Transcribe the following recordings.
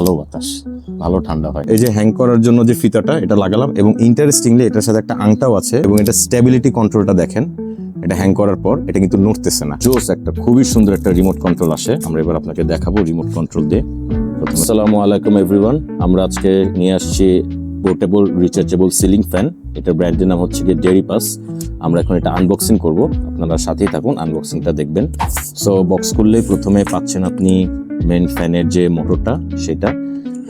ভালো বাতাস, ভালো ঠান্ডা হয়। এই যে হ্যাং করার জন্য যে ফিতাটা এটা লাগালাম, এবং ইন্টারেস্টিংলি এটার সাথে একটা আংটাও আছে, এবং এটা স্টেবিলিটি কন্ট্রোলটা দেখেন। এটা হ্যাং করার পর এটা কিন্তু নড়তেছে না। জোস একটা খুবই সুন্দর একটা রিমোট কন্ট্রোল আসে। আমরা এবার আপনাকে দেখাবো রিমোট কন্ট্রোল দিয়ে। আসসালামু আলাইকুম এভরিওয়ান। আমরা আজকে নিয়ে আসছি পোর্টেবল রিচার্জেবল সিলিং ফ্যান। এটার ব্র্যান্ডের নাম হচ্ছে গিয়ে ডেরিপাস। আমরা এখন এটা আনবক্সিং করব, আপনারা সাথেই থাকুন, আনবক্সিংটা দেখবেন। সো বক্স খুললেই প্রথমে পাচ্ছেন আপনি মেন ফ্যানের যে মোটরটা সেটা,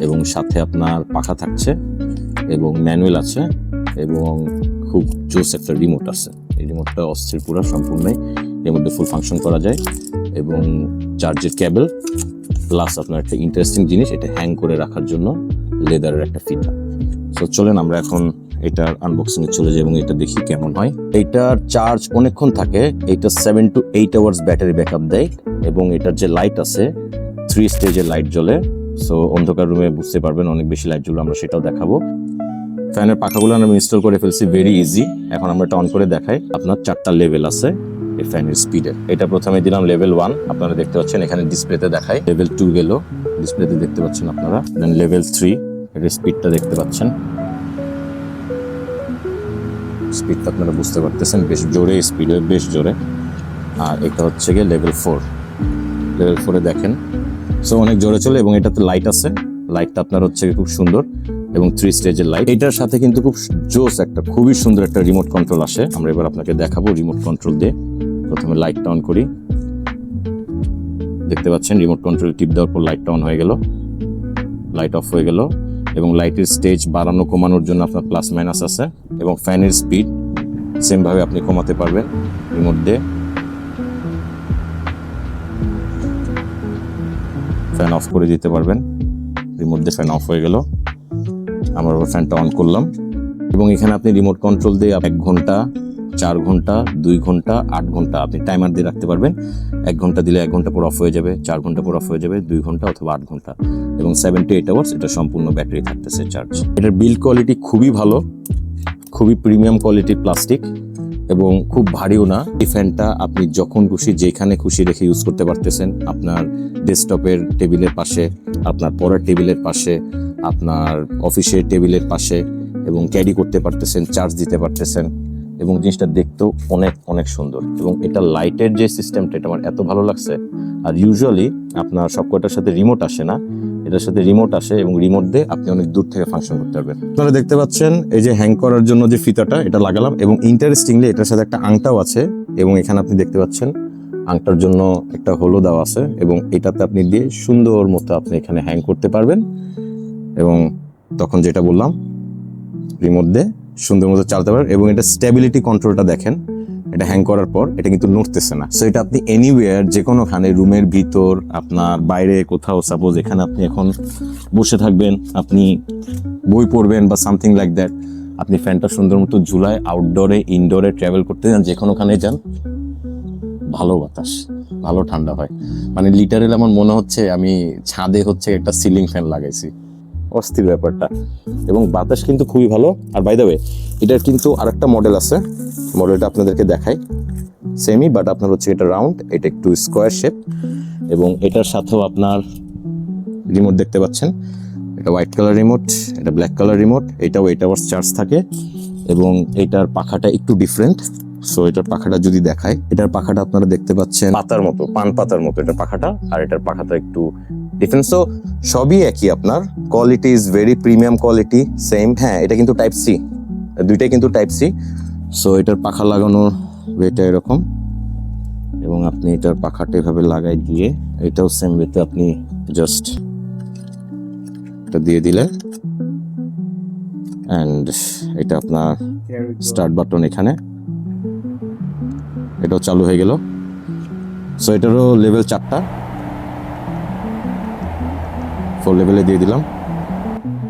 এবং সাথে আপনার পাখা থাকছে, এবং ম্যানুয়াল আছে, এবং খুব জোস একটা রিমোট আছে। এই রিমোটটা অস্থির পুরো সম্পূর্ণই, এর মধ্যে ফুল ফাংশন করা যায়, এবং চার্জের কেবল প্লাস আপনার একটা ইন্টারেস্টিং জিনিস, এটা হ্যাং করে রাখার জন্য লেদারের একটা ফিতা। সো চলেন আমরা এখন এটার আনবক্সিং এ চলে যাই এবং এটা দেখি কেমন হয়। এটার চার্জ অনেকক্ষণ থাকে, এটা 7 to 8 আওয়ার্স ব্যাটারি ব্যাকআপ দেয়, এবং এটার যে লাইট আছে 3 স্টেজের লাইট জ্বলে। সো অন্ধকার রুমে বুঝতে পারবেন অনেক বেশি লাইট জ্বলে, আমরা সেটাও দেখাবো। ফ্যানের পাখাগুলো আমরা ইনস্টল করে ফেলছি, ভেরি ইজি। এখন আমরা এটা অন করে দেখাই। আপনার 4টা লেভেল আছে এই ফ্যানের স্পিডের। এটা প্রথমে দিলাম লেভেল 1, আপনারা দেখতে পাচ্ছেন এখানে ডিসপ্লেতে দেখায়। লেভেল 2 গেল, ডিসপ্লেতে দেখতে পাচ্ছেন আপনারা। দেন লেভেল 3, এটার স্পিডটা দেখতে পাচ্ছেন, স্পিডটা আপনারা বুঝতে পারতেছেন, বেশ জোরে স্পিড, বেশ জোরে। আর এটা হচ্ছে গিয়ে লেভেল 4। লেভেল 4-এ দেখেন সো অনেক জোরে চলে, এবং এটাতে লাইট আছে। লাইটটা আপনার হচ্ছে খুব সুন্দর, এবং 3 স্টেজের লাইট। এটার সাথে কিন্তু খুব জোস একটা খুবই সুন্দর একটা রিমোট কন্ট্রোল আসে। আমরা এবার আপনাকে দেখাবো রিমোট কন্ট্রোল দিয়ে। প্রথমে লাইটটা অন করি, দেখতে পাচ্ছেন রিমোট কন্ট্রোল টিপ দেওয়ার পর লাইটটা অন হয়ে গেল, লাইট অফ হয়ে গেল, এবং লাইটের স্টেজ বাড়ানো কমানোর জন্য আপনার প্লাস মাইনাস আছে, এবং ফ্যানের স্পিড সেম ভাবে আপনি কমাতে পারবেন রিমোট দিয়ে। ফ্যান অফ করে দিতে পারবেন রিমোট দিয়ে। ফ্যান অফ হয়ে গেল, আমরা ফ্যানটা অন করলাম, এবং এখানে আপনি রিমোট কন্ট্রোল দিয়ে 1 ঘন্টা, 4 ঘন্টা, 2 ঘন্টা, 8 ঘন্টা আপনি টাইমার দিয়ে রাখতে পারবেন। 1 ঘন্টা দিলে 1 ঘন্টা পর অফ হয়ে যাবে, 4 ঘন্টা পর অফ হয়ে যাবে, 2 ঘন্টা অথবা 8 ঘন্টা, এবং 7 to 8 আওয়ার্স এটা সম্পূর্ণ ব্যাটারি থাকতেছে চার্জ। এটার বিল্ড কোয়ালিটি খুবই ভালো, খুবই প্রিমিয়াম কোয়ালিটির প্লাস্টিক, এবং খুব ভারীও না। এই ফ্যানটা আপনি যখন খুশি যেখানে খুশি রেখে ইউজ করতে পারতেছেন। আপনার ডেস্কটপের টেবিলের পাশে, আপনার পড়ার টেবিলের পাশে, আপনার অফিসের টেবিলের পাশে, এবং ক্যারি করতে পারতেছেন, চার্জ দিতে পারতেছেন, এবং জিনিসটা দেখতেও অনেক অনেক সুন্দর। এবং এটা লাইটের যে সিস্টেমটা, এটা আমার এত ভালো লাগছে। আর ইউজুয়ালি আপনার সবকটার সাথে রিমোট আসে না, এটার সাথে রিমোট আসে, এবং রিমোট দিয়ে আপনি অনেক দূর থেকে ফাংশন করতে পারবেন। আপনারা দেখতে পাচ্ছেন এই যে হ্যাং করার জন্য যে ফিতাটা এটা লাগালাম, এবং ইন্টারেস্টিংলি এটার সাথে একটা আংটাও আছে, এবং এখানে আপনি দেখতে পাচ্ছেন আংটার জন্য একটা হোলও দেওয়া আছে, এবং এটাতে আপনি দিয়ে সুন্দর মতো আপনি এখানে হ্যাং করতে পারবেন, এবং তখন যেটা বললাম রিমোট দিয়ে সুন্দর মতো চালাতে পারবেন। এবং এটা স্টেবিলিটি কন্ট্রোলটা দেখেন, এটা হ্যাং করার পর এটা কিন্তু নড়তেছে না। সো এটা আপনি এনিওয়্যার, যে কোনোখানে, রুমের ভিতর, আপনার বাইরে কোথাও, সাপোজ এখানে আপনি এখন বসে থাকবেন, আপনি বই পড়বেন বা সামথিং লাইক দ্যাট, আপনি ফ্যানটা সুন্দর মতো ঝুলায় আউটডোরে, ইনডোরে ট্রাভেল করতে যান, যে কোনোখানে যান, ভালো বাতাস, ভালো ঠান্ডা হয়। মানে লিটারেল আমার মনে হচ্ছে আমি ছাদে হচ্ছে একটা সিলিং ফ্যান লাগাইছি, অস্থির ব্যাপারটা। এবং বাতাস কিন্তু খুবই ভালো। আর বাই দ্য ওয়ে এটার কিন্তু আরেকটা মডেল আছে, মডেলটা আপনাদেরকে দেখাই। সেমি, বাট আপনার হচ্ছে এটা রাউন্ড, এটা একটু স্কোয়ার শেপ, এবং এটার সাথেও আপনার রিমোট দেখতে পাচ্ছেন। এটা হোয়াইট কালার রিমোট, এটা ব্ল্যাক কালার রিমোট। এটাও 8 আওয়ার্স চার্জ থাকে, এবং এটার পাখাটা একটু ডিফারেন্ট। সো এটার পাখাটা যদি দেখায়, এটার পাখাটা আপনারা দেখতে পাচ্ছেন পাতার মতো, পান পাতার মতো এটার পাখাটা, আর এটার পাখাটা একটু ডিফারেন্ট। সো সবই একই, আপনার quality is very premium quality, same. হ্যাঁ, এটা কিন্তু টাইপ সি, দুইটাই কিন্তু টাইপ সি। সো এটার পাখা লাগানোর ওয়েটা এরকম, এবং আপনি এটার পাখাটা এভাবে লাগাই দিয়ে, এটাও সেম ওয়েতে আপনি জাস্ট এটা দিয়ে দিলেন, অ্যান্ড এটা আপনার স্টার্ট বাটন এখানে, এটাও চালু হয়ে গেল। সো এটারও লেভেল 4টা, 4 লেভেলে দিয়ে দিলাম,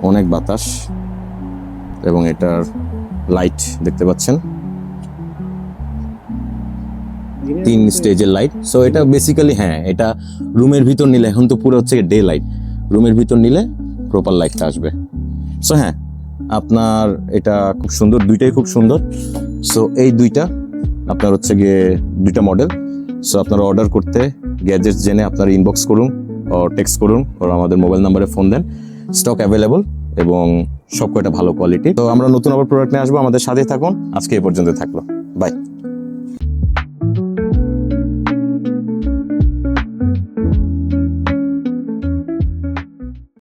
অনেক বাতাস, এবং এটার লাইট দেখতে পাচ্ছেন 3 স্টেজের লাইট। সো এটা বেসিক্যালি, হ্যাঁ, এটা রুমের ভিতর নিলে, এখন তো পুরো হচ্ছে ডে লাইট, রুমের ভিতর নিলে প্রপার লাইটটা আসবে। সো হ্যাঁ, আপনার এটা খুব সুন্দর, দুইটাই খুব সুন্দর। সো এই দুইটা আপনার হচ্ছে গিয়ে 2টা মডেল। সো আপনারা অর্ডার করতে গ্যাজেটস জেনে আপনারা ইনবক্স করুন, টেক্সট করুন, ওরা আমাদের মোবাইল নাম্বারে ফোন দেন। স্টক অ্যাভেলেবল এবং সব কয়টা ভালো কোয়ালিটি। তো আমরা নতুন আবার প্রোডাক্ট নিয়ে আসবো, আমাদের সাথে থাকুন। আজকে এই পর্যন্ত থাকলো, বাই।